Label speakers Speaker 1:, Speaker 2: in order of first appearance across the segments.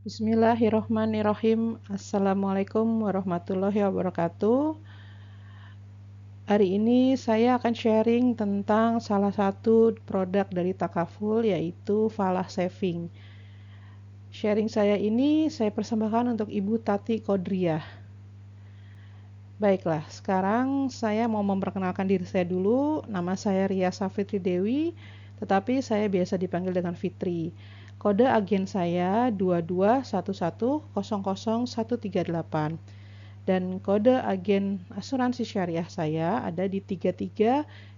Speaker 1: Bismillahirrohmanirrohim. Assalamualaikum warahmatullahi wabarakatuh. Hari ini saya akan sharing tentang salah satu produk dari Takaful, yaitu Falah Saving. Sharing saya ini saya persembahkan untuk Ibu Tati Kodriah. Baiklah, sekarang saya mau memperkenalkan diri saya dulu. Nama saya Ria Safitri Dewi, tetapi saya biasa dipanggil dengan Fitri. Kode agen saya 2211000138 dan kode agen asuransi syariah saya ada di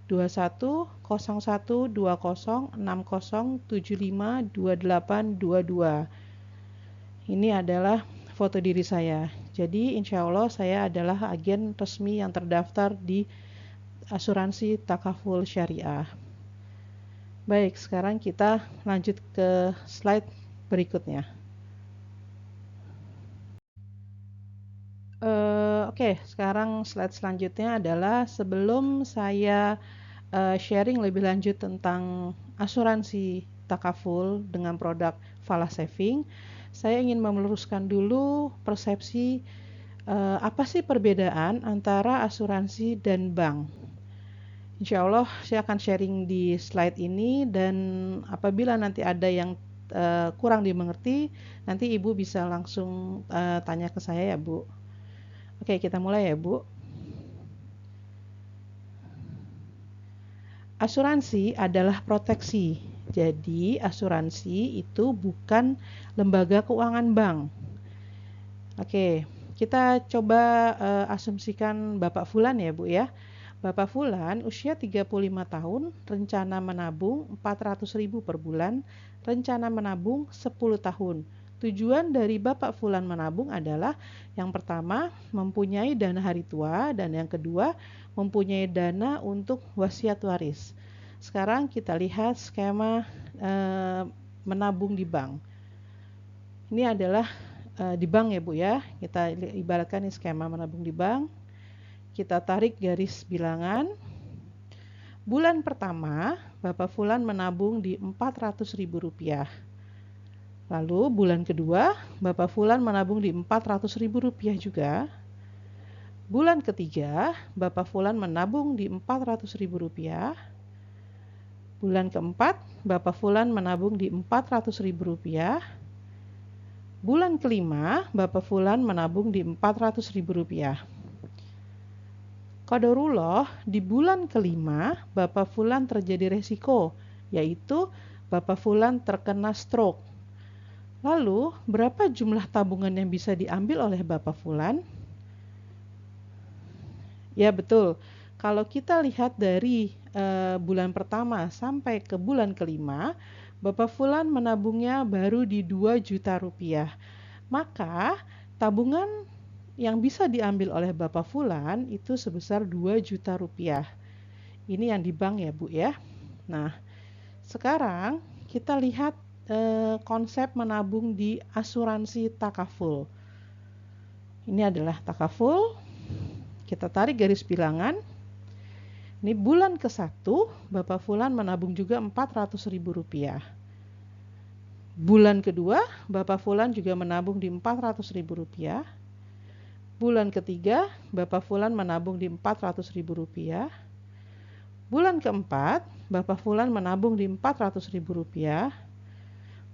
Speaker 1: 3321012060752822. Ini adalah foto diri saya. Jadi insya Allah saya adalah agen resmi yang terdaftar di asuransi Takaful Syariah. Baik, sekarang kita lanjut ke slide berikutnya. Oke, sekarang slide selanjutnya adalah sebelum saya sharing lebih lanjut tentang asuransi Takaful dengan produk Falah Saving, saya ingin meluruskan dulu persepsi apa sih perbedaan antara asuransi dan bank. Insya Allah saya akan sharing di slide ini, dan apabila nanti ada yang kurang dimengerti, nanti Ibu bisa langsung tanya ke saya ya Bu. Oke, kita mulai ya Bu. Asuransi adalah proteksi. Jadi asuransi itu bukan lembaga keuangan bank. Oke, kita coba asumsikan Bapak Fulan ya Bu ya. Bapak Fulan usia 35 tahun, rencana menabung 400.000 per bulan, rencana menabung 10 tahun. Tujuan dari Bapak Fulan menabung adalah yang pertama mempunyai dana hari tua, dan yang kedua mempunyai dana untuk wasiat waris. Sekarang kita lihat skema menabung di bank. Ini adalah di bank ya Bu ya. Kita ibaratkan ini skema menabung di bank. Kita tarik garis bilangan. Bulan pertama, Bapak Fulan menabung di Rp400.000. Lalu bulan kedua, Bapak Fulan menabung di Rp400.000 juga. Bulan ketiga, Bapak Fulan menabung di Rp400.000. Bulan keempat, Bapak Fulan menabung di Rp400.000. Bulan kelima, Bapak Fulan menabung di Rp400.000. Qadarullah, di bulan kelima Bapak Fulan terjadi resiko, yaitu Bapak Fulan terkena stroke. Lalu berapa jumlah tabungan yang bisa diambil oleh Bapak Fulan? Ya betul, kalau kita lihat dari bulan pertama sampai ke bulan kelima, Bapak Fulan menabungnya baru di 2 juta rupiah. Maka tabungan yang bisa diambil oleh Bapak Fulan itu sebesar 2 juta rupiah. Ini yang di bank ya Bu ya. Nah, sekarang kita lihat konsep menabung di asuransi Takaful. Ini adalah Takaful. Kita tarik garis bilangan. Ini bulan ke-1 Bapak Fulan menabung juga Rp400.000. Bulan kedua Bapak Fulan juga menabung di Rp400.000. Bulan ketiga, Bapak Fulan menabung di Rp400.000. Bulan keempat, Bapak Fulan menabung di Rp400.000.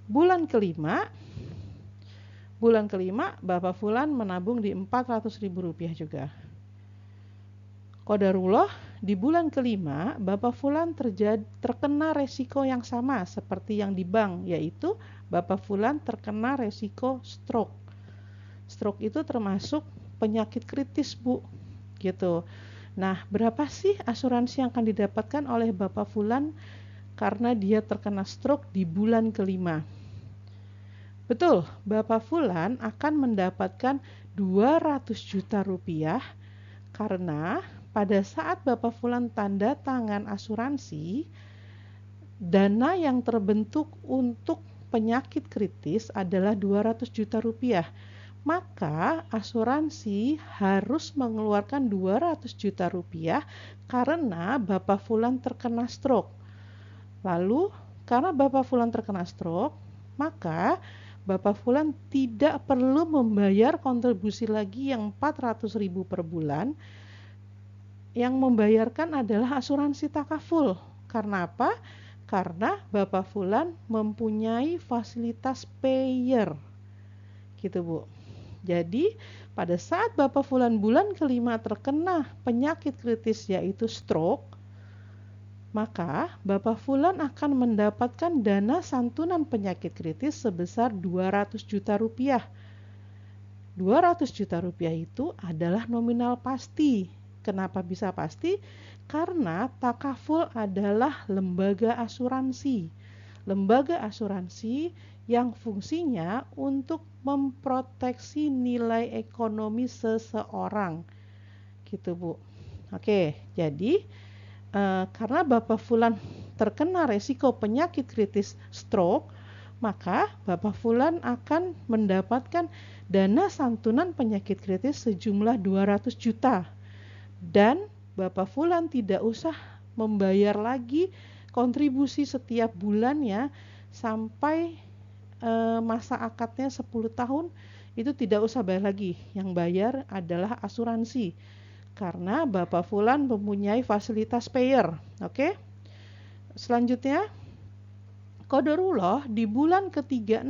Speaker 1: Bulan kelima, Bapak Fulan menabung di Rp400.000 juga. Qadarullah, di bulan kelima, Bapak Fulan terkena resiko yang sama seperti yang di bank, yaitu Bapak Fulan terkena resiko stroke. Stroke itu termasuk penyakit kritis Bu, gitu. Nah, berapa sih asuransi yang akan didapatkan oleh Bapak Fulan karena dia terkena stroke di bulan kelima? Betul, Bapak Fulan akan mendapatkan 200 juta rupiah karena pada saat Bapak Fulan tanda tangan asuransi, dana yang terbentuk untuk penyakit kritis adalah 200 juta rupiah. Maka asuransi harus mengeluarkan 200 juta rupiah karena Bapak Fulan terkena stroke. Lalu karena Bapak Fulan terkena stroke, maka Bapak Fulan tidak perlu membayar kontribusi lagi yang 400.000 per bulan. Yang membayarkan adalah asuransi takaful. Karena apa? Karena Bapak Fulan mempunyai fasilitas payer. Gitu, Bu. Jadi, pada saat Bapak Fulan bulan kelima terkena penyakit kritis yaitu stroke, maka Bapak Fulan akan mendapatkan dana santunan penyakit kritis sebesar 200 juta rupiah. 200 juta rupiah itu adalah nominal pasti. Kenapa bisa pasti? Karena takaful adalah lembaga asuransi. Lembaga asuransi yang fungsinya untuk memproteksi nilai ekonomi seseorang. Gitu, Bu. Oke, jadi karena Bapak Fulan terkena resiko penyakit kritis stroke, maka Bapak Fulan akan mendapatkan dana santunan penyakit kritis sejumlah 200 juta. Dan Bapak Fulan tidak usah membayar lagi kontribusi setiap bulannya sampai masa akadnya 10 tahun, itu tidak usah bayar lagi. Yang bayar adalah asuransi. Karena Bapak Fulan mempunyai fasilitas payer. Oke. Selanjutnya, qadarullah di bulan ke-36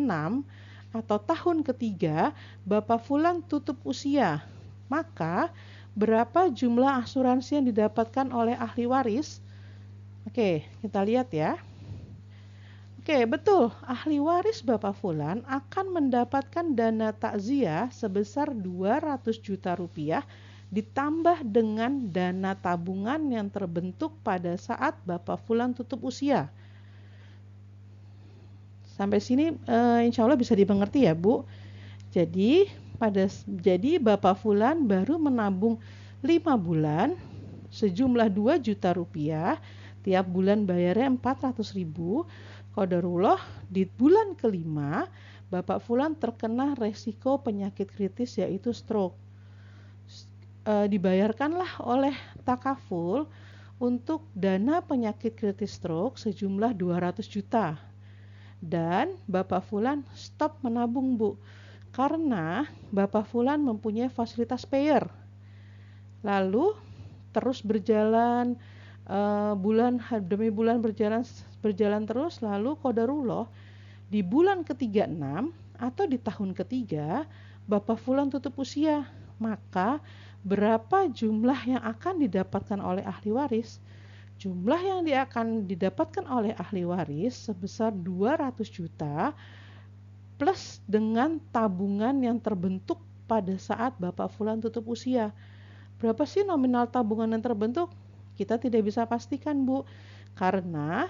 Speaker 1: atau tahun ketiga Bapak Fulan tutup usia. Maka berapa jumlah asuransi yang didapatkan oleh ahli waris? Oke, kita lihat ya. Oke, betul. Ahli waris Bapak Fulan akan mendapatkan dana takziah sebesar 200 juta rupiah ditambah dengan dana tabungan yang terbentuk pada saat Bapak Fulan tutup usia. Sampai sini insya Allah bisa dimengerti ya, Bu. Jadi Bapak Fulan baru menabung 5 bulan sejumlah 2 juta rupiah, tiap bulan bayarnya 400.000. Qadarullah di bulan kelima Bapak Fulan terkena resiko penyakit kritis yaitu stroke. Dibayarkanlah oleh takaful untuk dana penyakit kritis stroke sejumlah 200 juta. Dan Bapak Fulan stop menabung, Bu. Karena Bapak Fulan mempunyai fasilitas payer. Lalu terus berjalan bulan demi bulan berjalan terus, lalu qadarullah di bulan ke-36 atau di tahun ketiga Bapak Fulan tutup usia. Maka berapa jumlah yang akan didapatkan oleh ahli waris? Jumlah yang akan didapatkan oleh ahli waris sebesar 200 juta plus dengan tabungan yang terbentuk pada saat Bapak Fulan tutup usia. Berapa sih nominal tabungan yang terbentuk? Kita tidak bisa pastikan, Bu. Karena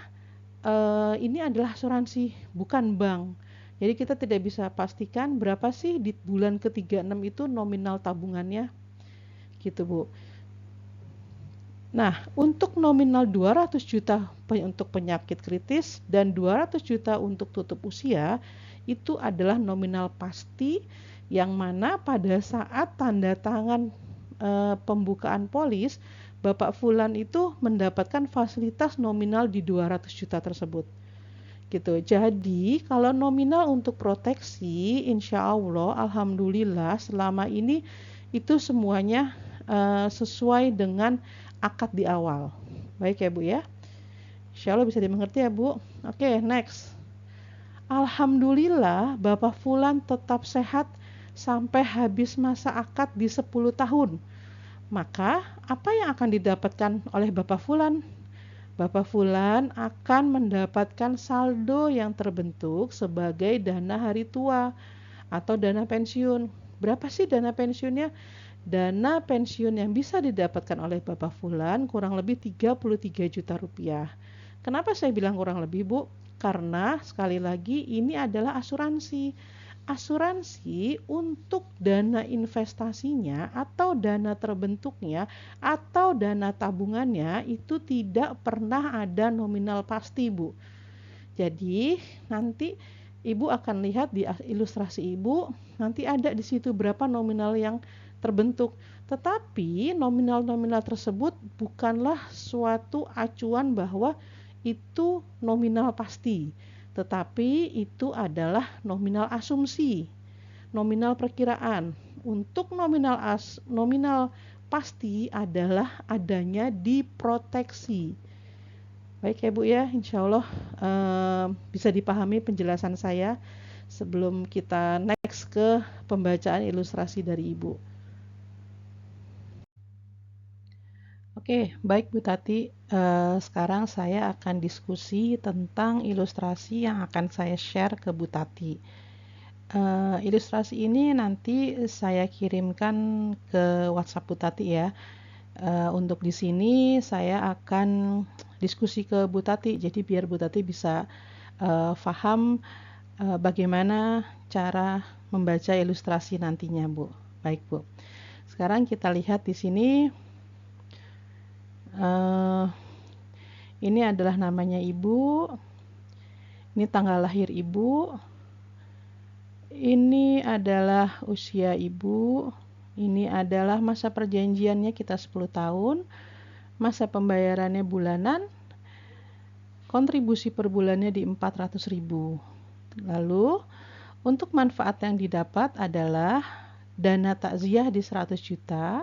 Speaker 1: ini adalah asuransi, bukan bank. Jadi kita tidak bisa pastikan berapa sih di bulan ke-36 itu nominal tabungannya. Gitu, Bu. Nah, untuk nominal 200 juta untuk penyakit kritis dan 200 juta untuk tutup usia, itu adalah nominal pasti yang mana pada saat tanda tangan pembukaan polis, Bapak Fulan itu mendapatkan fasilitas nominal di 200 juta tersebut. Gitu. Jadi, kalau nominal untuk proteksi, insya Allah, alhamdulillah, selama ini itu semuanya sesuai dengan akad di awal. Baik ya, Bu ya. Insya Allah bisa dimengerti ya, Bu. Oke, next. Alhamdulillah Bapak Fulan tetap sehat sampai habis masa akad di 10 tahun. Maka apa yang akan didapatkan oleh Bapak Fulan? Bapak Fulan akan mendapatkan saldo yang terbentuk sebagai dana hari tua atau dana pensiun. Berapa sih dana pensiunnya? Dana pensiun yang bisa didapatkan oleh Bapak Fulan kurang lebih 33 juta rupiah. Kenapa saya bilang kurang lebih, Bu? Karena sekali lagi ini adalah asuransi. Asuransi untuk dana investasinya atau dana terbentuknya atau dana tabungannya itu tidak pernah ada nominal pasti, Bu. Jadi nanti Ibu akan lihat di ilustrasi Ibu, nanti ada di situ berapa nominal yang terbentuk. Tetapi nominal-nominal tersebut bukanlah suatu acuan bahwa itu nominal pasti. tetapi itu adalah nominal asumsi, nominal perkiraan. Untuk nominal pasti adalah adanya di proteksi. Baik ya Bu ya, insya Allah bisa dipahami penjelasan saya sebelum kita next ke pembacaan ilustrasi dari Ibu. Oke, baik Bu Tati. Sekarang saya akan diskusi tentang ilustrasi yang akan saya share ke Bu Tati. Ilustrasi ini nanti saya kirimkan ke WhatsApp Bu Tati ya. Untuk di sini saya akan diskusi ke Bu Tati, jadi biar Bu Tati bisa paham bagaimana cara membaca ilustrasi nantinya Bu. Baik Bu. Sekarang kita lihat di sini. Ini adalah namanya Ibu. Ini tanggal lahir Ibu. Ini adalah usia Ibu. Ini adalah masa perjanjiannya kita 10 tahun. Masa pembayarannya bulanan. Kontribusi per bulannya di 400.000. Lalu untuk manfaat yang didapat adalah dana takziah di 100 juta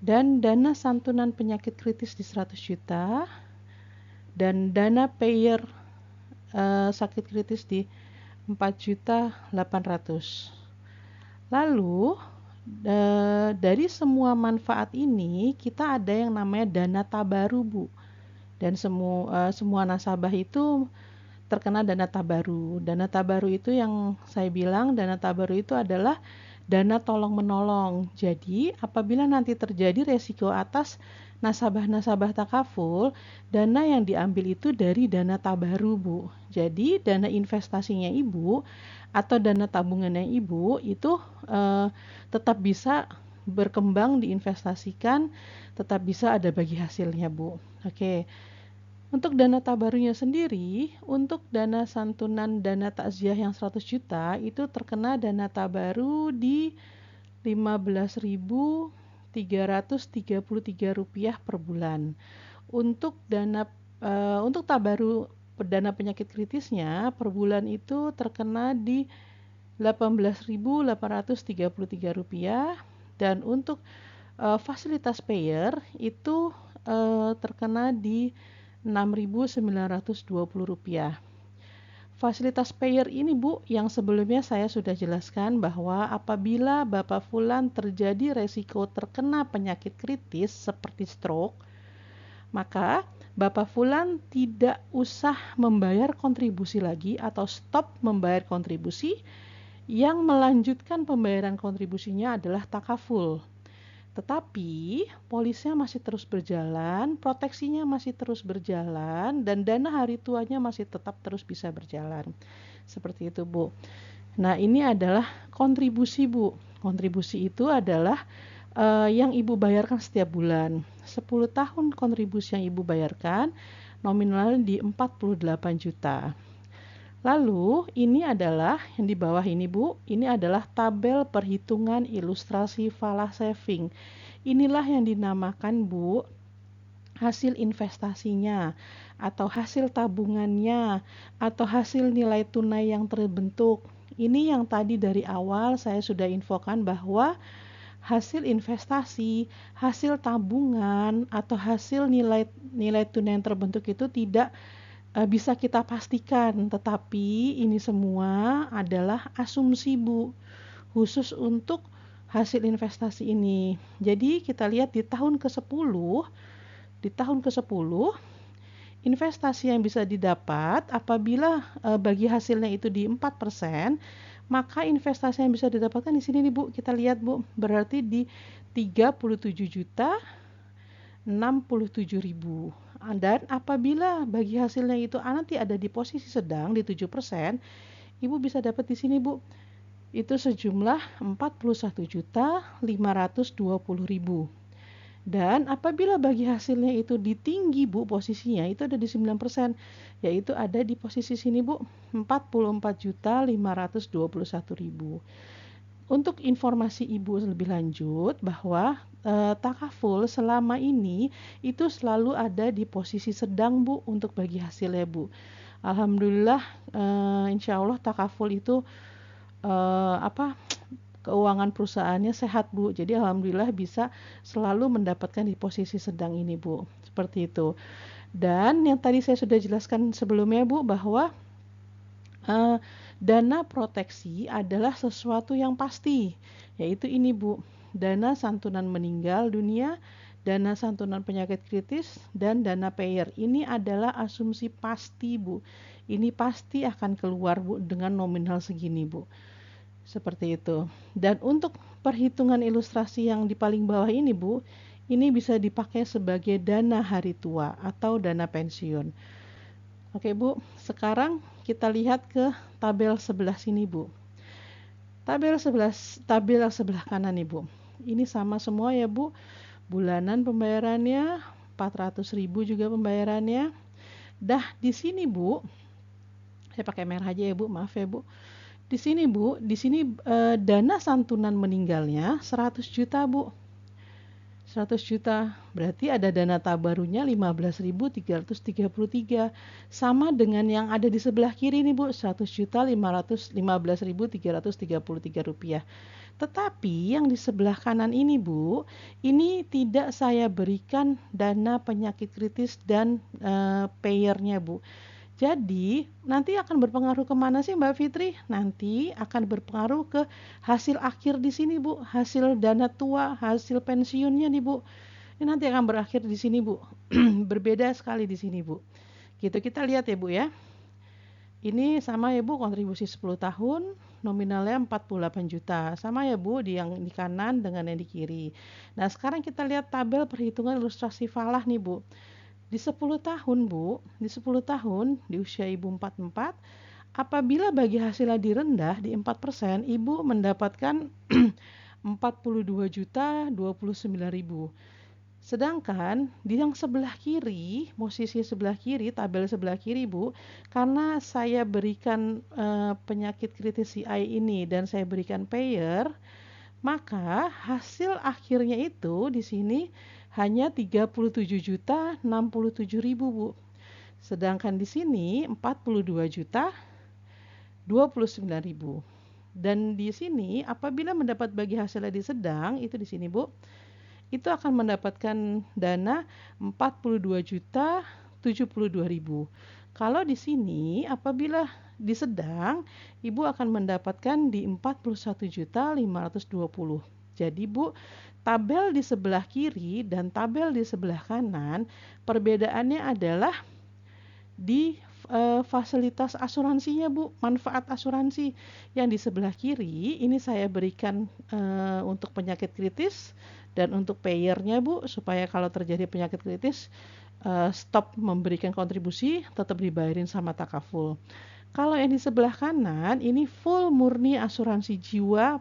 Speaker 1: dan dana santunan penyakit kritis di 100 juta dan dana payer sakit kritis di 4.800.000. Lalu dari semua manfaat ini kita ada yang namanya dana tabaru Bu, dan semua nasabah itu terkena dana tabaru. Dana tabaru itu yang saya bilang, dana tabaru itu adalah dana tolong menolong. Jadi apabila nanti terjadi resiko atas nasabah-nasabah takaful, dana yang diambil itu dari dana tabaru Bu. Jadi dana investasinya Ibu atau dana tabungannya Ibu itu tetap bisa berkembang, diinvestasikan, tetap bisa ada bagi hasilnya Bu. Oke. Untuk dana tabarunya sendiri, untuk dana santunan dana takziah yang 100 juta itu terkena dana tabaru di Rp15.333 per bulan. Untuk tabaru dana penyakit kritisnya per bulan itu terkena di Rp18.833 dan untuk fasilitas payer itu terkena di Rp6.920. Fasilitas payer ini Bu, yang sebelumnya saya sudah jelaskan bahwa apabila Bapak Fulan terjadi resiko terkena penyakit kritis seperti stroke, maka Bapak Fulan tidak usah membayar kontribusi lagi atau stop membayar kontribusi. Yang melanjutkan pembayaran kontribusinya adalah takaful. Tetapi polisnya masih terus berjalan, proteksinya masih terus berjalan, dan dana hari tuanya masih tetap terus bisa berjalan. Seperti itu Bu. Nah ini adalah kontribusi Bu. Kontribusi itu adalah yang Ibu bayarkan setiap bulan. 10 tahun kontribusi yang Ibu bayarkan nominal di 48 juta. Lalu ini adalah yang di bawah ini Bu, ini adalah tabel perhitungan ilustrasi falah saving. Inilah yang dinamakan Bu hasil investasinya atau hasil tabungannya atau hasil nilai tunai yang terbentuk. Ini yang tadi dari awal saya sudah infokan bahwa hasil investasi, hasil tabungan atau hasil nilai tunai yang terbentuk itu tidak bisa kita pastikan, tetapi ini semua adalah asumsi Bu, khusus untuk hasil investasi ini. Jadi kita lihat di tahun ke-10, investasi yang bisa didapat apabila bagi hasilnya itu di 4%, maka investasi yang bisa didapatkan di sini nih Bu, kita lihat Bu, berarti di 37.067.000. Dan apabila bagi hasilnya itu nanti ada di posisi sedang di 7%, Ibu bisa dapat di sini Bu. Itu sejumlah 41.520.000. Dan apabila bagi hasilnya itu di tinggi Bu, posisinya itu ada di 9%, yaitu ada di posisi sini Bu, 44.521.000. Untuk informasi Ibu lebih lanjut bahwa takaful selama ini itu selalu ada di posisi sedang Bu untuk bagi hasilnya Bu. Alhamdulillah, insya Allah takaful itu keuangan perusahaannya sehat, Bu. Jadi alhamdulillah bisa selalu mendapatkan di posisi sedang ini, Bu. Seperti itu. Dan yang tadi saya sudah jelaskan sebelumnya, Bu, bahwa uh, dana proteksi adalah sesuatu yang pasti, yaitu ini, Bu. Dana santunan meninggal dunia, dana santunan penyakit kritis, dan dana payer. Ini adalah asumsi pasti, Bu. Ini pasti akan keluar, Bu, dengan nominal segini, Bu. Seperti itu. Dan untuk perhitungan ilustrasi yang di paling bawah ini, Bu, ini bisa dipakai sebagai dana hari tua atau dana pensiun. Oke, Bu, sekarang kita lihat ke tabel sebelah sini, Bu. Tabel sebelah kanan nih, Bu. Ini sama semua ya, Bu. Bulanan pembayarannya 400.000 juga pembayarannya. Dah di sini, Bu. Saya pakai merah aja ya, Bu. Maaf ya, Bu. Di sini, Bu, dana santunan meninggalnya 100 juta, Bu. 100 juta. Berarti ada dana tabarunya 15.333. Sama dengan yang ada di sebelah kiri nih, Bu. 100 juta 515.333 rupiah. Tetapi yang di sebelah kanan ini, Bu, ini tidak saya berikan dana penyakit kritis dan payernya, Bu. Jadi nanti akan berpengaruh kemana sih, Mbak Fitri? Nanti akan berpengaruh ke hasil akhir di sini, Bu. Hasil dana tua, hasil pensiunnya nih, Bu. Ini nanti akan berakhir di sini, Bu. Berbeda sekali di sini, Bu. Gitu kita lihat ya, Bu ya. Ini sama ya, Bu, kontribusi 10 tahun, nominalnya 48 juta. Sama ya, Bu, yang di kanan dengan yang di kiri. Nah, sekarang kita lihat tabel perhitungan ilustrasi falah nih, Bu. Di 10 tahun, Bu, di 10 tahun di usia Ibu 44, apabila bagi hasilnya direndah di 4%, Ibu mendapatkan 42.029.000. Sedangkan di yang sebelah kiri, posisi sebelah kiri, tabel sebelah kiri, Bu, karena saya berikan penyakit kritis CI ini dan saya berikan payer, maka hasil akhirnya itu di sini hanya 37.067.000, Bu. Sedangkan di sini 42.029.000. Dan di sini apabila mendapat bagi hasilnya di sedang, itu di sini, Bu, itu akan mendapatkan dana 42.072.000. Kalau di sini apabila di sedang, Ibu akan mendapatkan di 41.520. Jadi, Bu, tabel di sebelah kiri dan tabel di sebelah kanan perbedaannya adalah di fasilitas asuransinya, Bu, manfaat asuransi. Yang di sebelah kiri ini saya berikan untuk penyakit kritis dan untuk payernya, Bu, supaya kalau terjadi penyakit kritis stop memberikan kontribusi, tetap dibayarin sama takaful. Kalau yang di sebelah kanan ini full murni asuransi jiwa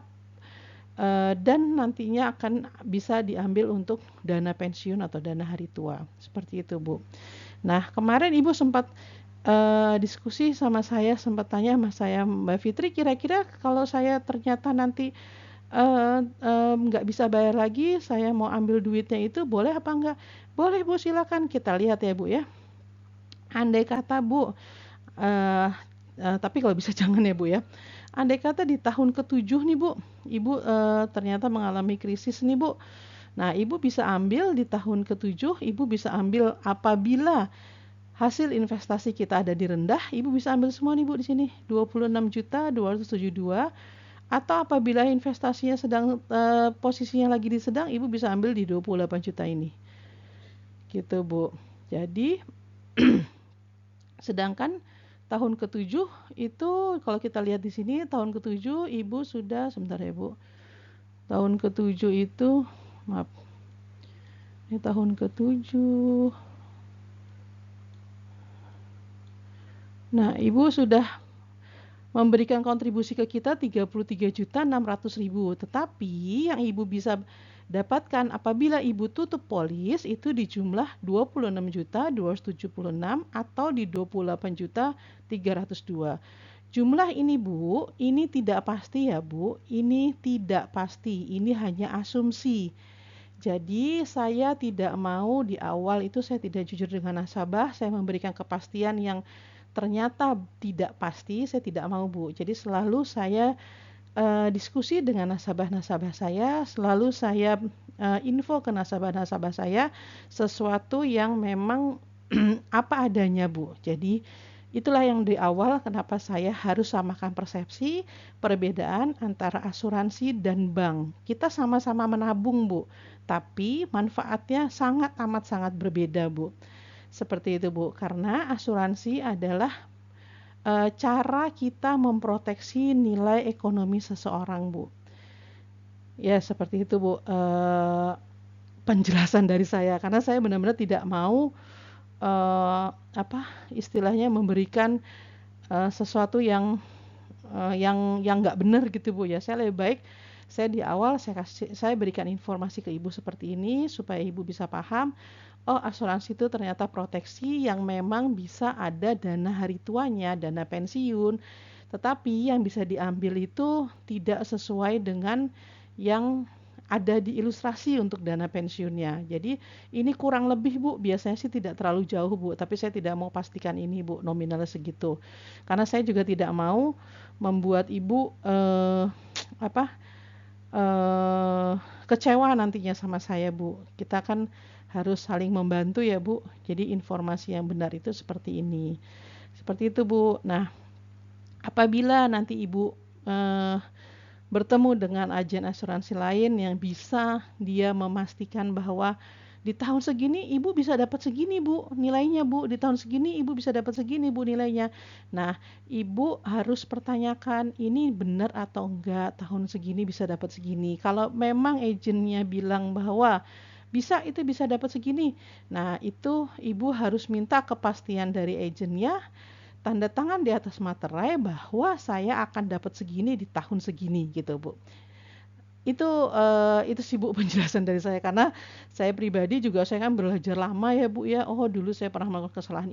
Speaker 1: dan nantinya akan bisa diambil untuk dana pensiun atau dana hari tua. Seperti itu, Bu. Nah, kemarin Ibu sempat diskusi sama saya, sempat tanya sama saya, Mbak Fitri, kira-kira kalau saya ternyata nanti nggak bisa bayar lagi, saya mau ambil duitnya itu boleh apa enggak? Boleh, Bu, silakan. Kita lihat ya, Bu ya. Andai kata, Bu, tapi kalau bisa jangan ya, Bu ya. Andai kata di tahun ke-7 nih, Bu, Ibu ternyata mengalami krisis nih, Bu. Nah, Ibu bisa ambil di tahun ke-7, Ibu bisa ambil apabila hasil investasi kita ada di rendah, Ibu bisa ambil semua nih, Bu, di sini 26.272. Atau apabila investasinya sedang posisinya lagi di sedang, Ibu bisa ambil di 28 juta ini. Gitu, Bu. Jadi sedangkan tahun ke-7 itu kalau kita lihat di sini tahun ke-7 Ibu sudah sebentar ya, Bu. Tahun ke-7 itu maaf. Ini tahun ke-7. Nah, Ibu sudah memberikan kontribusi ke kita 33.600.000. Tetapi yang Ibu bisa dapatkan apabila Ibu tutup polis itu di jumlah 26.276 atau di 28.302. Jumlah ini, Bu, ini tidak pasti ya, Bu. Ini tidak pasti. Ini hanya asumsi. Jadi saya tidak mau di awal itu saya tidak jujur dengan nasabah, saya memberikan kepastian yang ternyata tidak pasti, saya tidak mau Bu. Jadi selalu saya diskusi dengan nasabah-nasabah saya, selalu saya info ke nasabah-nasabah saya sesuatu yang memang apa adanya Bu. Jadi itulah yang di awal kenapa saya harus samakan persepsi perbedaan antara asuransi dan bank. Kita sama-sama menabung Bu, tapi manfaatnya sangat amat sangat berbeda Bu. Seperti itu Bu, karena asuransi adalah cara kita memproteksi nilai ekonomi seseorang Bu. Ya seperti itu Bu, penjelasan dari saya, karena saya benar-benar tidak mau apa istilahnya memberikan sesuatu yang nggak benar gitu Bu ya. Saya lebih baik saya di awal saya berikan informasi ke Ibu seperti ini supaya Ibu bisa paham. Oh, asuransi itu ternyata proteksi yang memang bisa ada dana hari tuanya, dana pensiun, tetapi yang bisa diambil itu tidak sesuai dengan yang ada di ilustrasi untuk dana pensiunnya. Jadi ini kurang lebih Bu, biasanya sih tidak terlalu jauh Bu, tapi saya tidak mau pastikan ini Bu nominalnya segitu. Karena saya juga tidak mau membuat Ibu apa kecewa nantinya sama saya Bu. Kita kan harus saling membantu ya Bu. Jadi informasi yang benar itu seperti ini. Seperti itu Bu. Nah, apabila nanti Ibu bertemu dengan agen asuransi lain yang bisa dia memastikan bahwa di tahun segini Ibu bisa dapat segini Bu nilainya Bu, di tahun segini Ibu bisa dapat segini Bu nilainya. Nah, Ibu harus pertanyakan ini benar atau enggak, tahun segini bisa dapat segini. Kalau memang agennya bilang bahwa itu bisa dapat segini, nah itu Ibu harus minta kepastian dari agennya, tanda tangan di atas materai bahwa saya akan dapat segini di tahun segini gitu Bu. Itu sih Bu penjelasan dari saya, karena saya pribadi juga saya kan belajar lama ya Bu ya. Oh dulu saya pernah melakukan kesalahan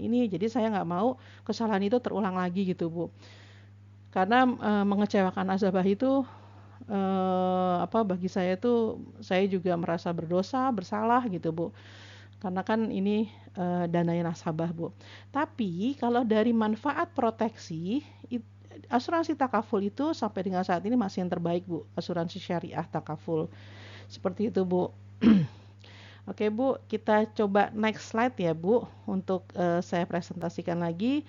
Speaker 1: ini, jadi saya nggak mau kesalahan itu terulang lagi gitu Bu. Karena mengecewakan nasabah itu bagi saya tuh saya juga merasa berdosa, bersalah gitu Bu. Karena kan ini dananya nasabah Bu. Tapi kalau dari manfaat proteksi, asuransi takaful itu sampai dengan saat ini masih yang terbaik Bu, asuransi syariah takaful. Seperti itu Bu. Oke Bu, kita coba next slide ya Bu, untuk saya presentasikan lagi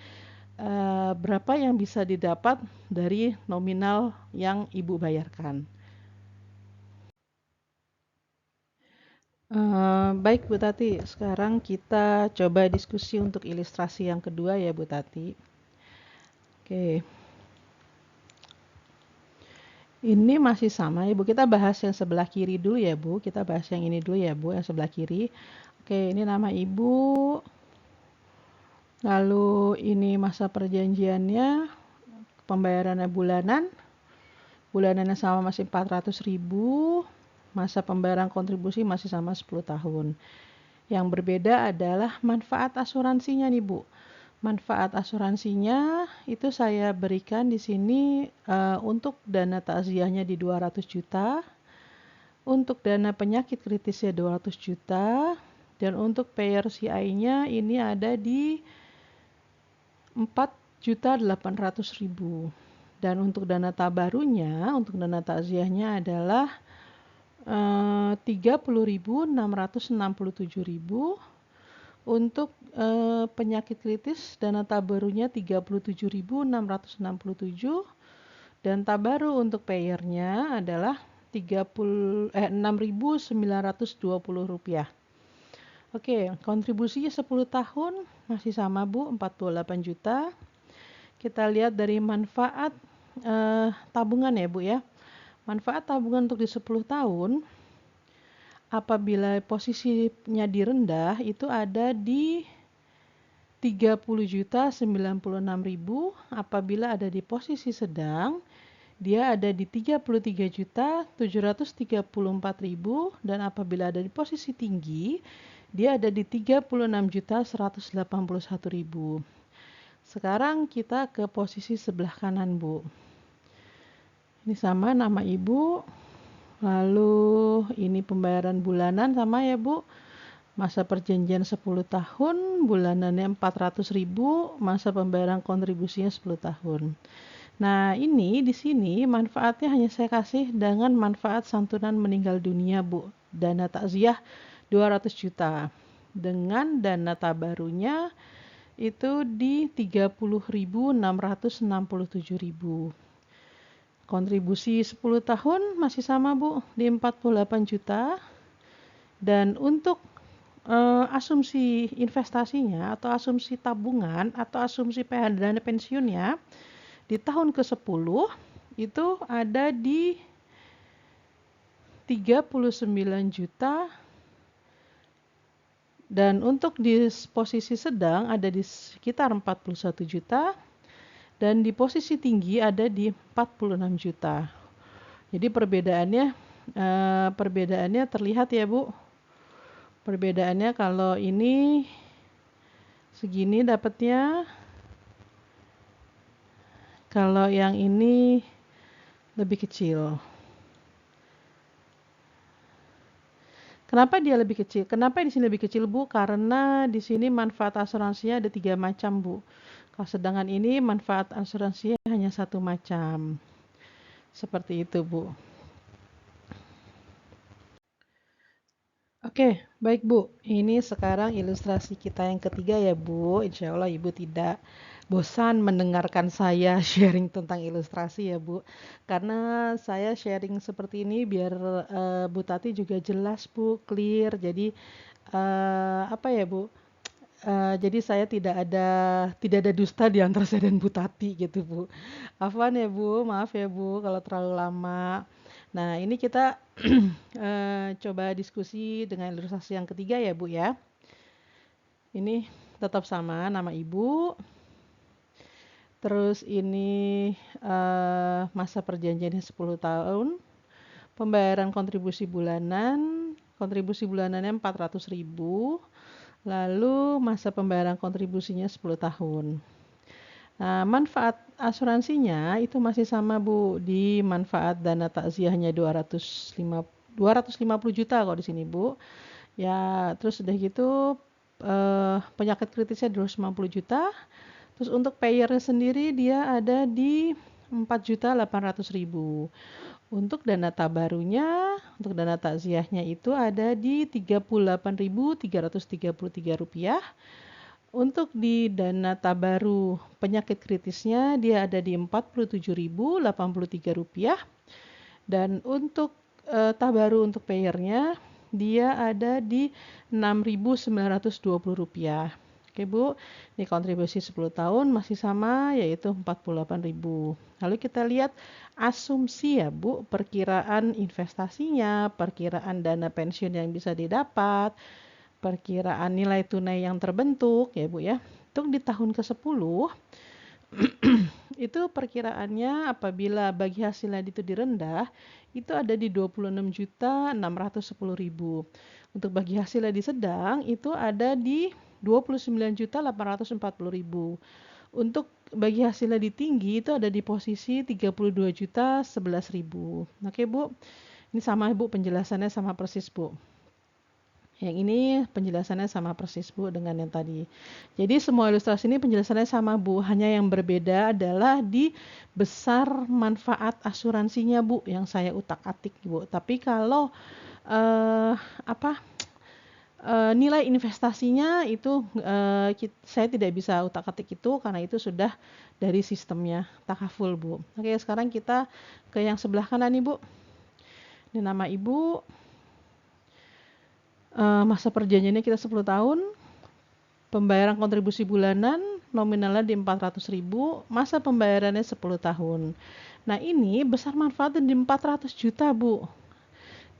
Speaker 1: berapa yang bisa didapat dari nominal yang Ibu bayarkan. Baik Bu Tati, sekarang kita coba diskusi untuk ilustrasi yang kedua ya Bu Tati. Oke, ini masih sama ya Bu, kita bahas yang sebelah kiri dulu ya Bu, kita bahas yang ini dulu ya Bu, yang sebelah kiri. Oke, ini nama Ibu, lalu ini masa perjanjiannya, pembayarannya bulanannya sama masih 400.000, masa pembayaran kontribusi masih sama 10 tahun. Yang berbeda adalah manfaat asuransinya nih Bu. Manfaat asuransinya itu saya berikan di sini untuk dana takziahnya di 200 juta, untuk dana penyakit kritisnya 200 juta, dan untuk PRCI-nya ini ada di 4.800.000. Dan untuk dana tabarunya, untuk dana takziahnya adalah 30.667.000. Untuk penyakit kritis dana tabarunya 37.667, dan tabaru untuk payernya adalah 6.920 rupiah. Oke, kontribusinya 10 tahun masih sama Bu, 48 juta. Kita lihat dari manfaat tabungan ya Bu ya. Manfaat tabungan untuk di 10 tahun apabila posisinya di rendah itu ada di 30.096.000, apabila ada di posisi sedang dia ada di 33.734.000, dan apabila ada di posisi tinggi dia ada di 36.181.000. Sekarang kita ke posisi sebelah kanan Bu. Ini sama nama Ibu. Lalu ini pembayaran bulanan sama ya Bu. Masa perjanjian 10 tahun, bulanannya 400.000, masa pembayaran kontribusinya 10 tahun. Nah, ini di sini manfaatnya hanya saya kasih dengan manfaat santunan meninggal dunia, Bu. Dana takziah 200 juta. Dengan dana tabarunya itu di 30.667.000. Kontribusi 10 tahun masih sama, Bu, di 48 juta. Dan untuk asumsi investasinya atau asumsi tabungan atau asumsi dana pensiunnya di tahun ke-10 itu ada di 39 juta, dan untuk di posisi sedang ada di sekitar 41 juta, dan di posisi tinggi ada di 46 juta. Jadi perbedaannya terlihat ya, Bu. Perbedaannya kalau ini segini dapatnya, kalau yang ini lebih kecil. Kenapa dia lebih kecil? Kenapa di sini lebih kecil, Bu? Karena di sini manfaat asuransinya ada 3 macam, Bu. Kalau sedangkan ini manfaat asuransinya hanya 1 macam. Seperti itu, Bu. Oke, baik, Bu. Ini sekarang ilustrasi kita yang ketiga ya, Bu. Insya Allah Ibu tidak bosan mendengarkan saya sharing tentang ilustrasi ya, Bu. Karena saya sharing seperti ini biar Bu Tati juga jelas, Bu, clear. Jadi apa ya, Bu? Jadi saya tidak ada dusta di antara saya dan Bu Tati gitu, Bu. Afwan ya, Bu. Maaf ya, Bu, kalau terlalu lama. Nah, ini kita coba diskusi dengan ilustrasi yang ketiga ya, Bu ya. Ini tetap sama nama Ibu. Terus ini masa perjanjiannya 10 tahun. Pembayaran kontribusi bulanannya 400.000. Lalu masa pembayaran kontribusinya 10 tahun. Nah, manfaat asuransinya itu masih sama, Bu. Di manfaat dana takziahnya 250 juta kalau di sini, Bu. Ya, terus udah gitu penyakit kritisnya 250 juta. Terus untuk payernya sendiri dia ada di 4.800.000. Untuk dana tabarunya, untuk dana takziahnya itu ada di Rp38.333. Untuk di dana tabaru penyakit kritisnya dia ada di Rp47.083, dan untuk tabaru untuk payernya dia ada di Rp6.920. Oke, Bu, ini kontribusi 10 tahun masih sama yaitu 48.000. Lalu kita lihat asumsi ya, Bu, perkiraan investasinya, perkiraan dana pensiun yang bisa didapat, perkiraan nilai tunai yang terbentuk ya, Bu ya. Untuk di tahun ke-10 itu perkiraannya apabila bagi hasilnya itu direndah itu ada di 26.610.000. Untuk bagi hasilnya di sedang itu ada di 29.840.000. Untuk bagi hasilnya di tinggi itu ada di posisi 32.011.000. Oke, Bu. Ini sama, Bu, penjelasannya sama persis, Bu. Yang ini penjelasannya sama persis, Bu, dengan yang tadi. Jadi semua ilustrasi ini penjelasannya sama, Bu. Hanya yang berbeda adalah di besar manfaat asuransinya, Bu, yang saya utak-atik, Bu. Tapi kalau nilai investasinya itu saya tidak bisa utak-atik itu karena itu sudah dari sistemnya takaful, Bu. Oke, sekarang kita ke yang sebelah kanan nih, Bu. Ini nama Ibu. Masa perjanjiannya kita 10 tahun, pembayaran kontribusi bulanan nominalnya di 400.000, masa pembayarannya 10 tahun. Nah, ini besar manfaatnya di 400 juta, Bu.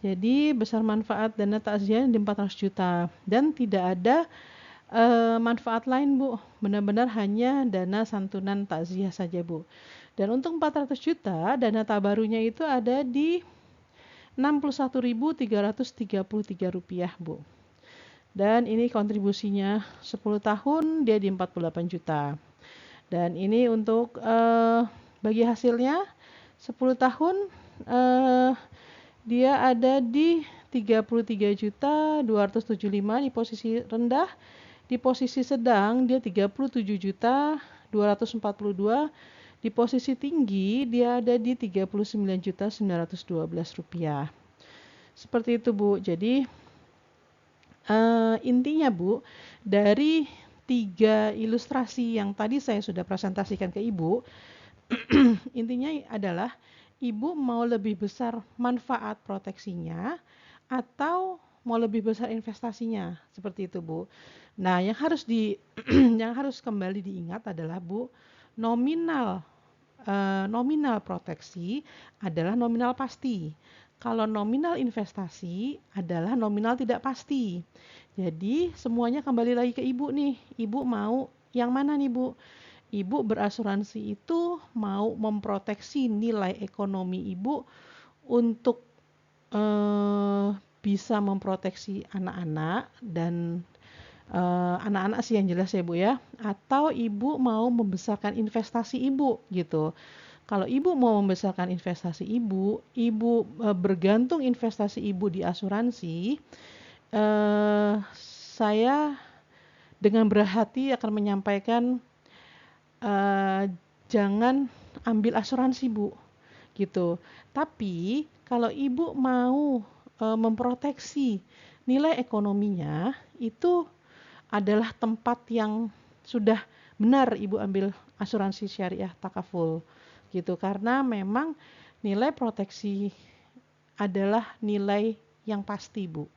Speaker 1: Jadi besar manfaat dana takziah di 400 juta dan tidak ada manfaat lain, Bu. Benar-benar hanya dana santunan takziah saja, Bu. Dan untuk 400 juta dana tabarunya itu ada di Rp61.333, Bu. Dan ini kontribusinya 10 tahun dia di 48 juta. Dan ini untuk bagi hasilnya 10 tahun dia ada di 33.275 di posisi rendah. Di posisi sedang dia 37.242. Di posisi tinggi dia ada di 39.912 rupiah. Seperti itu Bu. Jadi intinya Bu, dari 3 ilustrasi yang tadi saya sudah presentasikan ke Ibu, intinya adalah Ibu mau lebih besar manfaat proteksinya atau mau lebih besar investasinya, seperti itu Bu. Nah, yang harus yang harus kembali diingat adalah Bu, nominal proteksi adalah nominal pasti. Kalau nominal investasi adalah nominal tidak pasti. Jadi semuanya kembali lagi ke Ibu nih. Ibu mau yang mana nih Bu? Ibu berasuransi itu mau memproteksi nilai ekonomi Ibu untuk bisa memproteksi anak-anak dan anak-anak sih yang jelas ya Bu ya. Atau Ibu mau membesarkan investasi Ibu gitu. Kalau Ibu mau membesarkan investasi Ibu bergantung investasi Ibu di asuransi, saya dengan berhati akan menyampaikan jangan ambil asuransi Bu, gitu. Tapi kalau Ibu mau memproteksi nilai ekonominya, itu adalah tempat yang sudah benar Ibu ambil asuransi syariah takaful, gitu. Karena memang nilai proteksi adalah nilai yang pasti Bu.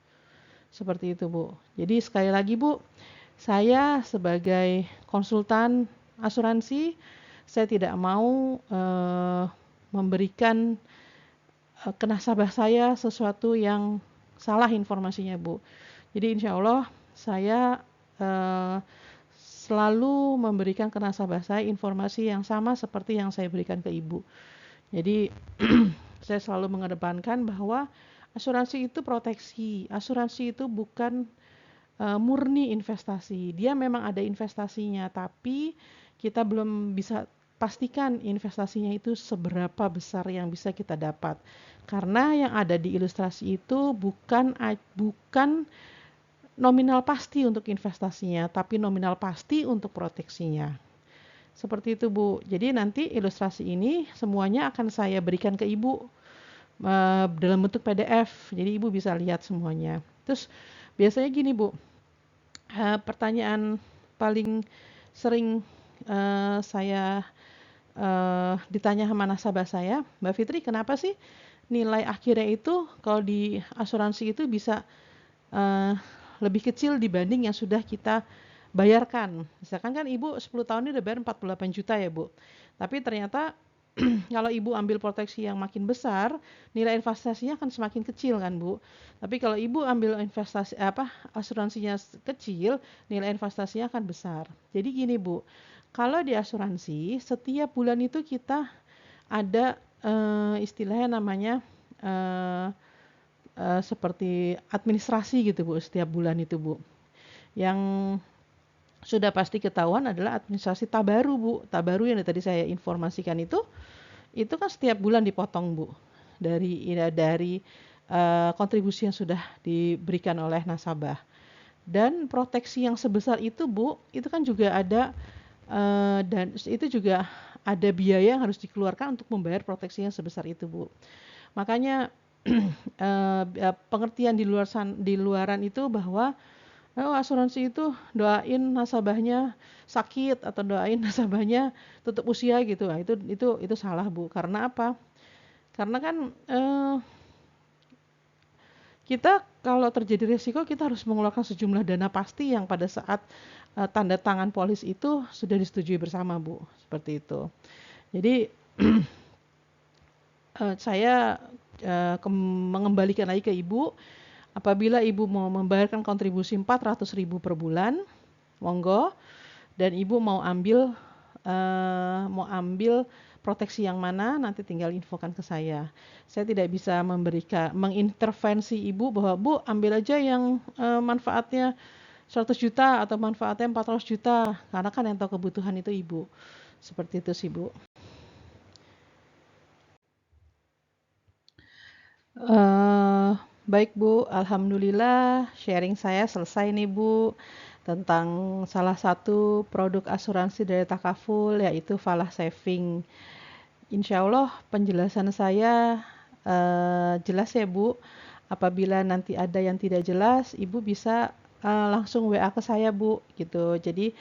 Speaker 1: Seperti itu Bu. Jadi sekali lagi Bu, saya sebagai konsultan asuransi, saya tidak mau memberikan ke nasabah saya sesuatu yang salah informasinya Bu. Jadi insya Allah saya selalu memberikan ke nasabah saya informasi yang sama seperti yang saya berikan ke Ibu. Jadi saya selalu mengedepankan bahwa asuransi itu proteksi, asuransi itu bukan murni investasi. Dia memang ada investasinya, tapi kita belum bisa pastikan investasinya itu seberapa besar yang bisa kita dapat. Karena yang ada di ilustrasi itu bukan nominal pasti untuk investasinya, tapi nominal pasti untuk proteksinya. Seperti itu Bu. Jadi nanti ilustrasi ini semuanya akan saya berikan ke Ibu dalam bentuk PDF. Jadi Ibu bisa lihat semuanya. Terus biasanya gini Bu, pertanyaan paling sering saya ditanya sama nasabah saya, Mbak Fitri, kenapa sih nilai akhirnya itu kalau di asuransi itu bisa lebih kecil dibanding yang sudah kita bayarkan. Misalkan kan Ibu 10 tahun ini udah bayar 48 juta ya Bu. Tapi ternyata kalau Ibu ambil proteksi yang makin besar, nilai investasinya akan semakin kecil kan Bu. Tapi kalau Ibu ambil asuransinya kecil, nilai investasinya akan besar. Jadi gini Bu, kalau di asuransi setiap bulan itu kita ada istilahnya namanya seperti administrasi gitu Bu, setiap bulan itu Bu. Yang sudah pasti ketahuan adalah administrasi tabaru Bu. Tabaru yang tadi saya informasikan itu kan setiap bulan dipotong Bu dari kontribusi yang sudah diberikan oleh nasabah. Dan proteksi yang sebesar itu Bu, itu kan juga ada dan itu juga ada biaya yang harus dikeluarkan untuk membayar proteksi yang sebesar itu Bu. Makanya pengertian di luaran itu bahwa asuransi itu doain nasabahnya sakit atau doain nasabahnya tutup usia gitu. Nah, itu salah Bu. Karena apa? Karena kan kita kalau terjadi risiko kita harus mengeluarkan sejumlah dana pasti yang pada saat tanda tangan polis itu sudah disetujui bersama Bu. Seperti itu. Jadi saya mengembalikan lagi ke Ibu, apabila Ibu mau membayarkan kontribusi 400.000 per bulan, monggo, dan Ibu mau ambil proteksi yang mana, nanti tinggal infokan ke saya. Saya tidak bisa mengintervensi Ibu bahwa Bu ambil aja yang manfaatnya 100 juta atau manfaatnya 400 juta, karena kan yang tahu kebutuhan itu Ibu. Seperti itu sih Bu. Baik Bu, Alhamdulillah sharing saya selesai nih Bu tentang salah satu produk asuransi dari Takaful yaitu Falah Saving. Insya Allah penjelasan saya jelas ya Bu. Apabila nanti ada yang tidak jelas, Ibu bisa langsung WA ke saya Bu gitu. Jadi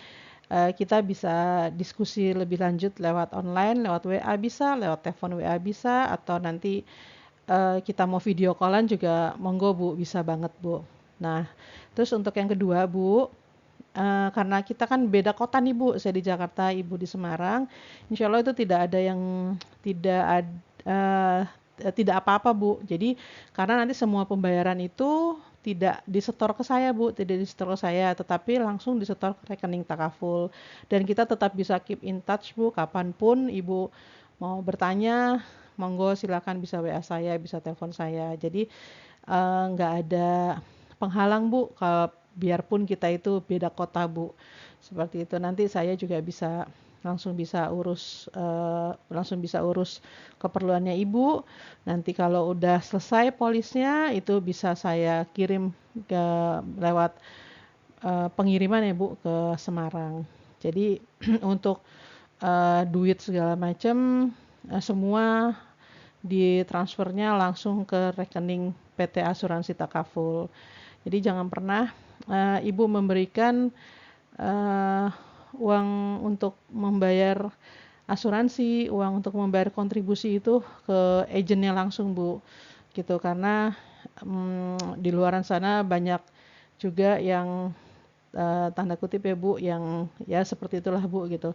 Speaker 1: kita bisa diskusi lebih lanjut lewat online, lewat WA bisa, lewat telepon WA bisa, atau nanti kita mau video callan juga monggo Bu, bisa banget Bu. Nah, terus untuk yang kedua Bu, karena kita kan beda kota nih Bu, saya di Jakarta, Ibu di Semarang, insya Allah itu tidak ada yang tidak ad- eh, tidak apa-apa Bu. Jadi karena nanti semua pembayaran itu tidak disetor ke saya Bu, tidak disetor ke saya, tetapi langsung disetor ke rekening Takaful. Dan kita tetap bisa keep in touch Bu, kapanpun Ibu mau bertanya, monggo silakan bisa WA saya, bisa telepon saya. Jadi nggak ada penghalang Bu, kalau biarpun kita itu beda kota Bu. Seperti itu nanti saya juga bisa langsung bisa urus keperluannya Ibu. Nanti kalau udah selesai polisnya itu bisa saya kirim ke lewat pengiriman ya Bu ke Semarang. Jadi untuk duit segala macam semua ditransfernya langsung ke rekening PT Asuransi Takaful. Jadi jangan pernah Ibu memberikan uh, uang untuk membayar asuransi, uang untuk membayar kontribusi itu ke agennya langsung Bu, gitu karena di luaran sana banyak juga yang tanda kutip ya Bu, yang ya seperti itulah Bu gitu.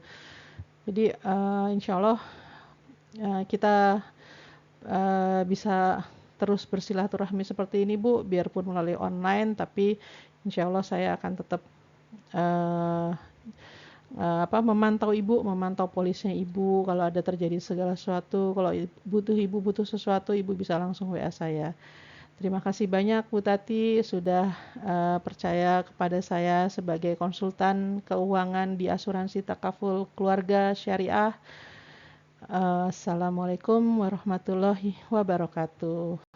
Speaker 1: Jadi insya Allah kita bisa terus bersilaturahmi seperti ini Bu, biarpun melalui online, tapi insya Allah saya akan tetap uh, memantau Ibu, memantau polisnya Ibu. Kalau ada terjadi segala sesuatu, kalau Ibu butuh sesuatu, Ibu bisa langsung WA saya. Terima kasih banyak Bu Tati sudah percaya kepada saya sebagai konsultan keuangan di asuransi Takaful Keluarga Syariah. Assalamualaikum warahmatullahi wabarakatuh.